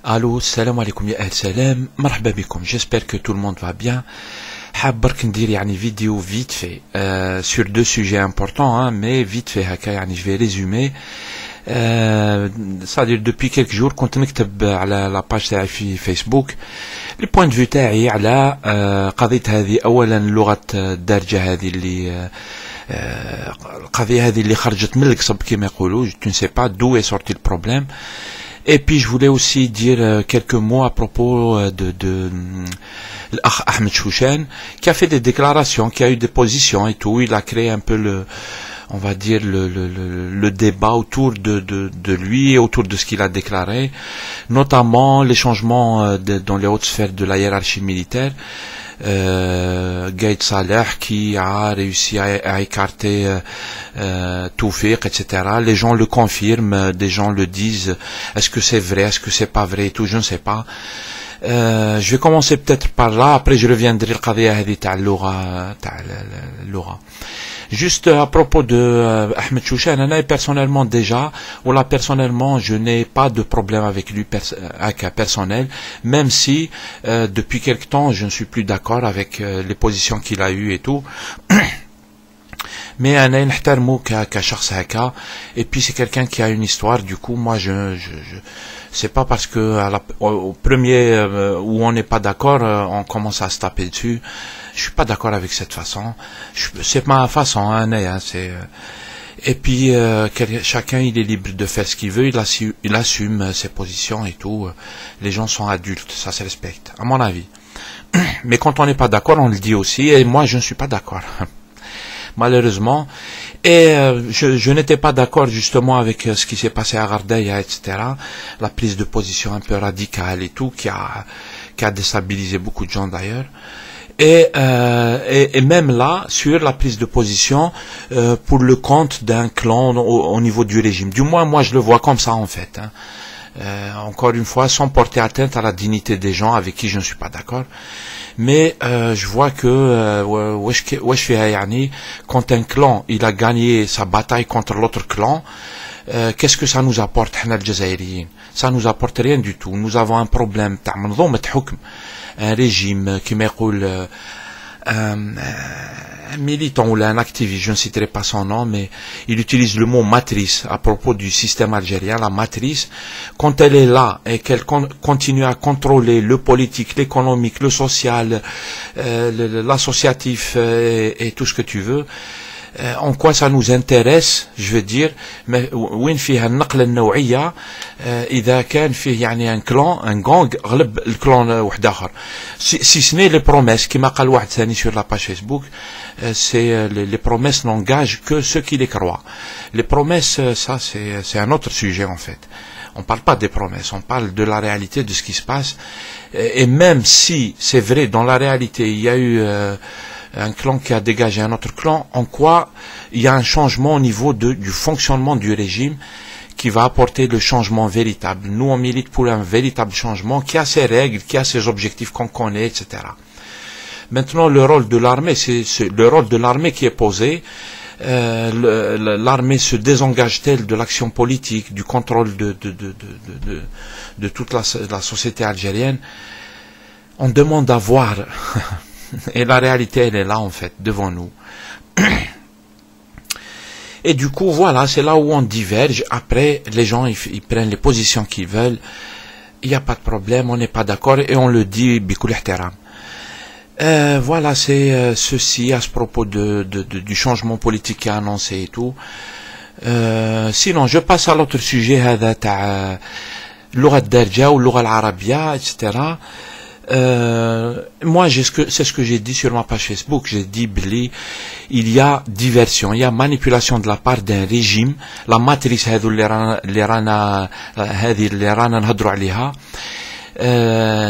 Allô, salam alaikum ya ahl salam, marhaba bikum, j'espère que tout le monde va bien. حاب برك ندير يعني vidéo vite fait sur deux sujets importants, hein, mais vite fait هكا يعني je vais résumer. C'est-à-dire depuis quelques jours كنت نكتب على la page تاعي في فيسبوك le point de vue تاعي على قضية هذه. اولا لغة الدارجة هذه اللي القضية هذه اللي خرجت من القصب كما يقولوا, je ne sais pas d'où est sorti le problème. Et puis je voulais aussi dire quelques mots à propos de l'Akh Ahmed Chouchen, qui a fait des déclarations, qui a eu des positions et tout. Il a créé un peu on va dire le débat autour de lui et autour de ce qu'il a déclaré, notamment les changements dans les hautes sphères de la hiérarchie militaire. Gaïd Saleh qui a réussi à écarter Toufiq, etc. Les gens le confirment, des gens le disent. Est-ce que c'est vrai, est-ce que c'est pas vrai et tout, je ne sais pas. Je vais commencer peut-être par là, après je reviendrai القضية هذه تاع اللغة. Juste à propos de Ahmed Chouchen, personnellement déjà, ou là personnellement, je n'ai pas de problème avec lui personnel, même si depuis quelque temps je ne suis plus d'accord avec les positions qu'il a eues et tout. Mais أنا نحترمه كشخص هكا, et puis c'est quelqu'un qui a une histoire. Du coup moi c'est pas parce que au premier où on n'est pas d'accord on commence à se taper dessus. Je suis pas d'accord avec cette façon. C'est ma façon, hein, c'est. Et puis chacun il est libre de faire ce qu'il veut. Il assume ses positions et tout. Les gens sont adultes, ça se respecte, à mon avis. Mais quand on n'est pas d'accord, on le dit aussi. Et moi, je ne suis pas d'accord, malheureusement. Et je n'étais pas d'accord justement avec ce qui s'est passé à Ghardaïa, etc. La prise de position un peu radicale et tout, qui a déstabilisé beaucoup de gens d'ailleurs. Et même là, sur la prise de position pour le compte d'un clan au niveau du régime. Du moins, moi, je le vois comme ça, en fait. Hein. Encore une fois, sans porter atteinte à la dignité des gens avec qui je ne suis pas d'accord. Mais je vois que quand un clan il a gagné sa bataille contre l'autre clan, qu'est-ce que ça nous apporte, ça nous apporte rien du tout. Nous avons un problème, un régime qui m'écoule, un militant ou un activiste, je ne citerai pas son nom, mais il utilise le mot matrice à propos du système algérien. La matrice, quand elle est là et qu'elle continue à contrôler le politique, l'économique, le social, l'associatif et tout ce que tu veux, en quoi ça nous intéresse, je veux dire, mais وين فيها النقلة النوعية إذا كان فيه يعني un clan, un gang غلب الكلان واحد آخر. Si ce n'est les promesses كما قال واحد ثاني sur la page Facebook, c'est les promesses n'engagent que ceux qui les croient. Les promesses, ça c'est un autre sujet en fait. On parle pas des promesses, on parle de la réalité de ce qui se passe. Et même si c'est vrai dans la réalité, il y a eu un clan qui a dégagé un autre clan, en quoi il y a un changement au niveau du fonctionnement du régime qui va apporter le changement véritable. Nous, on milite pour un véritable changement qui a ses règles, qui a ses objectifs qu'on connaît, etc. Maintenant, le rôle de l'armée, c'est le rôle de l'armée qui est posé. L'armée se désengage-t-elle de l'action politique, du contrôle de toute la société algérienne? On demande à voir. Et la réalité, elle est là, en fait, devant nous. Et du coup, voilà, c'est là où on diverge. Après, les gens, ils prennent les positions qu'ils veulent. Il n'y a pas de problème, on n'est pas d'accord, et on le dit, bikoul ihtiram. Voilà, c'est ceci à ce propos du changement politique qui est annoncé et tout. Sinon, je passe à l'autre sujet, هذا تاع اللغة الدارجة واللغة العربية, etc. Moi, c'est ce que j'ai dit sur ma page Facebook. J'ai dit, il y a diversion, il y a manipulation de la part d'un régime. La matrice اللي رانا نهضروا عليها,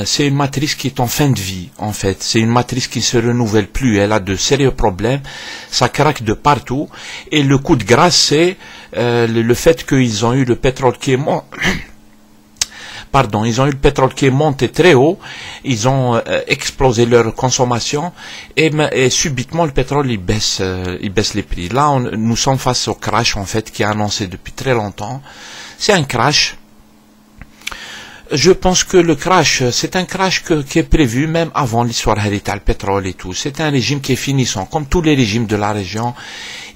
c'est une matrice qui est en fin de vie, en fait. C'est une matrice qui ne se renouvelle plus. Elle a de sérieux problèmes. Ça craque de partout. Et le coup de grâce, c'est le fait qu'ils ont eu le pétrole qui est mort. Pardon, ils ont eu le pétrole qui est monté très haut, ils ont explosé leur consommation et subitement le pétrole il baisse les prix. Là, nous sommes face au crash en fait qui est annoncé depuis très longtemps. C'est un crash Je pense que le crash, c'est un crash qui est prévu même avant l'histoire du pétrole et tout. C'est un régime qui est finissant. Comme tous les régimes de la région,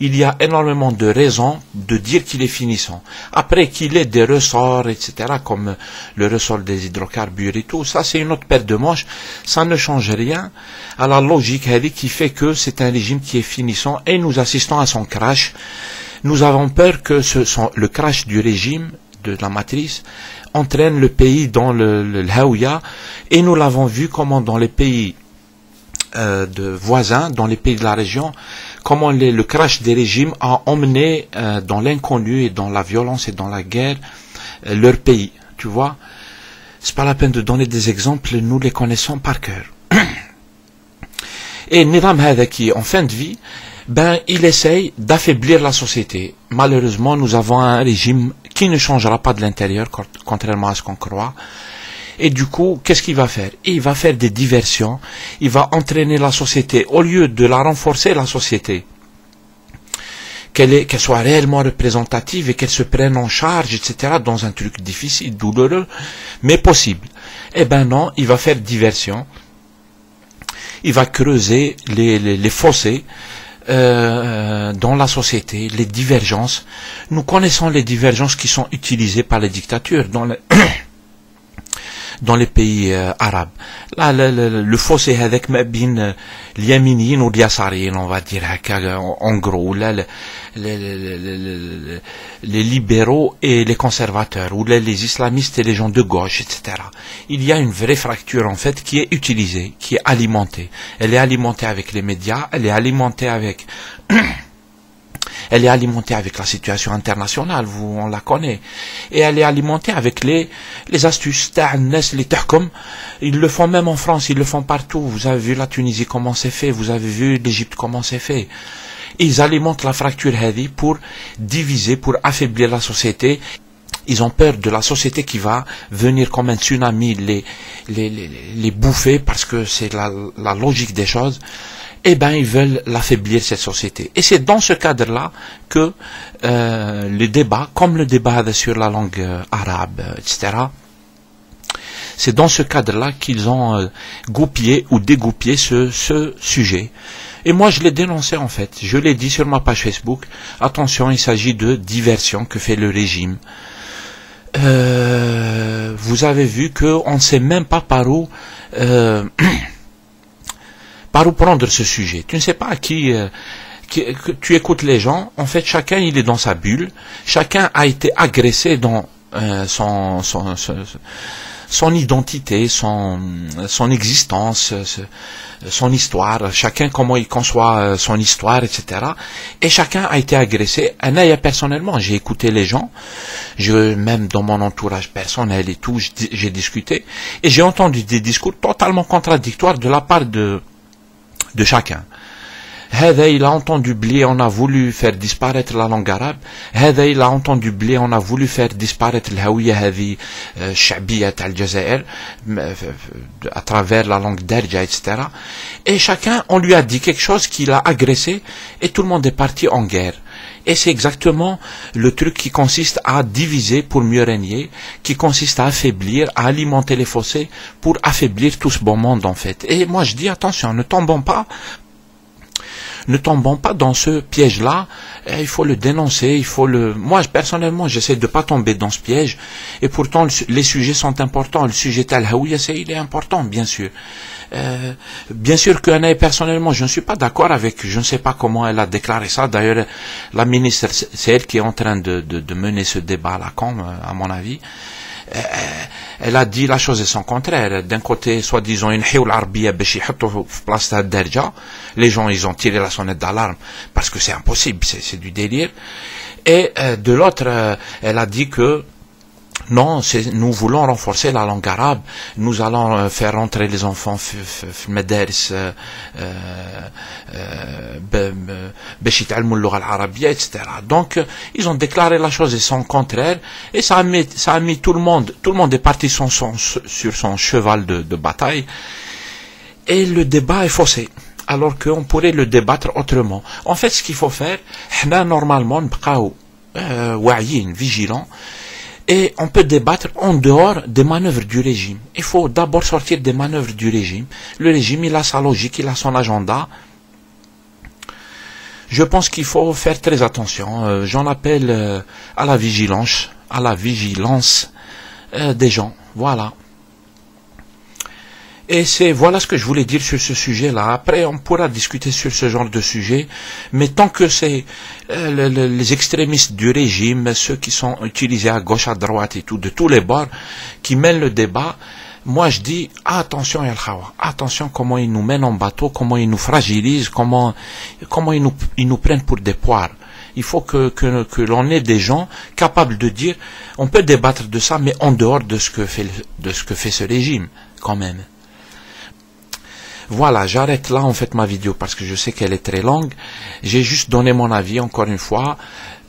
il y a énormément de raisons de dire qu'il est finissant. Après qu'il ait des ressorts, etc., comme le ressort des hydrocarbures et tout, ça c'est une autre paire de manches. Ça ne change rien à la logique qui fait que c'est un régime qui est finissant et nous assistons à son crash. Nous avons peur que le crash du régime, de la matrice, entraîne le pays dans le haouya, et nous l'avons vu comment dans les pays de voisins, dans les pays de la région, comment le crash des régimes a emmené dans l'inconnu et dans la violence et dans la guerre leur pays, tu vois. C'est pas la peine de donner des exemples, nous les connaissons par cœur. Et Nidam Hada qui est en fin de vie, ben il essaye d'affaiblir la société. Malheureusement, nous avons un régime qui ne changera pas de l'intérieur, contrairement à ce qu'on croit. Et du coup, qu'est-ce qu'il va faire? Il va faire des diversions, il va entraîner la société, au lieu de la renforcer, la société, qu'elle soit réellement représentative et qu'elle se prenne en charge, etc., dans un truc difficile, douloureux, mais possible. Eh ben non, il va faire diversion, il va creuser les fossés, dans la société, les divergences. Nous connaissons les divergences qui sont utilisées par les dictatures dans les pays arabes. Là, le fossé avec Mabin, l'Yaminin ou l'Yassarien, on va dire, en gros, là, les libéraux et les conservateurs, ou les islamistes et les gens de gauche, etc. Il y a une vraie fracture, en fait, qui est utilisée, qui est alimentée. Elle est alimentée avec les médias, elle est alimentée avec la situation internationale, on la connaît. Et elle est alimentée avec les astuces. Les tahkom, ils le font même en France, ils le font partout. Vous avez vu la Tunisie comment c'est fait, vous avez vu l'Égypte comment c'est fait. Ils alimentent la fracture hadi pour diviser, pour affaiblir la société. Ils ont peur de la société qui va venir comme un tsunami, les bouffer, parce que c'est la logique des choses. Eh ben, ils veulent l'affaiblir, cette société. Et c'est dans ce cadre-là que le débat, comme le débat sur la langue arabe, etc., c'est dans ce cadre-là qu'ils ont goupillé ou dégoupillé ce sujet. Et moi, je l'ai dénoncé, en fait. Je l'ai dit sur ma page Facebook. Attention, il s'agit de diversion que fait le régime. Vous avez vu qu'on ne sait même pas par où prendre ce sujet. Tu ne sais pas à qui tu écoutes les gens. En fait, chacun il est dans sa bulle. Chacun a été agressé dans son identité, son existence, son histoire. Chacun comment il conçoit son histoire, etc. Et chacun a été agressé. Anaya, personnellement, j'ai écouté les gens. Même dans mon entourage personnel et tout, j'ai discuté. Et j'ai entendu des discours totalement contradictoires de la part de chacun. Hada, il a entendu blé, on a voulu faire disparaître la langue arabe. Hada, il a entendu blé, on a voulu faire disparaître l'haouia hadi shabia al-Jazair à travers la langue d'Arja, etc. Et chacun, on lui a dit quelque chose qui l'a agressé et tout le monde est parti en guerre. Et c'est exactement le truc qui consiste à diviser pour mieux régner, qui consiste à affaiblir, à alimenter les fossés pour affaiblir tout ce bon monde, en fait. Et moi je dis attention, ne tombons pas dans ce piège-là. Il faut le dénoncer, moi personnellement j'essaie de pas tomber dans ce piège, et pourtant les sujets sont importants. Le sujet al-Haouya, il est important, bien sûr. Bien sûr que personnellement je ne suis pas d'accord avec, je ne sais pas comment elle a déclaré ça. D'ailleurs la ministre, c'est elle qui est en train de mener ce débat là, à mon avis. Elle a dit la chose et son contraire. D'un côté, soi-disant, une hioul arabia beshi hatou place d'Arja. Les gens, ils ont tiré la sonnette d'alarme parce que c'est impossible, c'est du délire. Et de l'autre, elle a dit que non, nous voulons renforcer la langue arabe. Nous allons faire rentrer les enfants madaris beshi ta'almou al-lugha al-arabia, etc. Donc ils ont déclaré la chose et son contraire, et ça a mis tout le monde est parti sur son cheval de bataille, et le débat est faussé, alors qu'on pourrait le débattre autrement. En fait, ce qu'il faut faire, normalement, nbqaw wa'yin, vigilants. Et on peut débattre en dehors des manœuvres du régime. Il faut d'abord sortir des manœuvres du régime. Le régime, il a sa logique, il a son agenda. Je pense qu'il faut faire très attention. J'en appelle à la vigilance des gens. Voilà. Et voilà ce que je voulais dire sur ce sujet-là. Après, on pourra discuter sur ce genre de sujet, mais tant que c'est les extrémistes du régime, ceux qui sont utilisés à gauche, à droite et tout, de tous les bords, qui mènent le débat, moi je dis attention El Khawa, attention comment ils nous mènent en bateau, comment ils nous fragilisent, comment ils nous prennent pour des poires. Il faut que l'on ait des gens capables de dire, on peut débattre de ça, mais en dehors de ce que fait ce régime, quand même. Voilà, j'arrête là en fait ma vidéo parce que je sais qu'elle est très longue. J'ai juste donné mon avis encore une fois.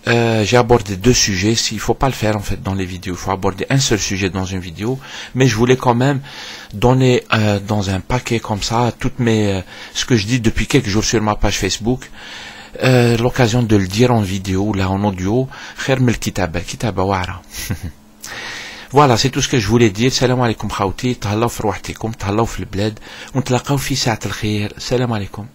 J'ai abordé deux sujets. Il faut pas le faire en fait dans les vidéos. Il faut aborder un seul sujet dans une vidéo. Mais je voulais quand même donner dans un paquet comme ça ce que je dis depuis quelques jours sur ma page Facebook. L'occasion de le dire en vidéo, là en audio. Khair mel kitaba wara. Voilà, c'est tout ce que je voulais dire. Salam alaikum khawti, tahallaw fi rouhatikum, tahallaw fi البلاد, ونتلاقاو في ساعة الخير. Salam alaikum.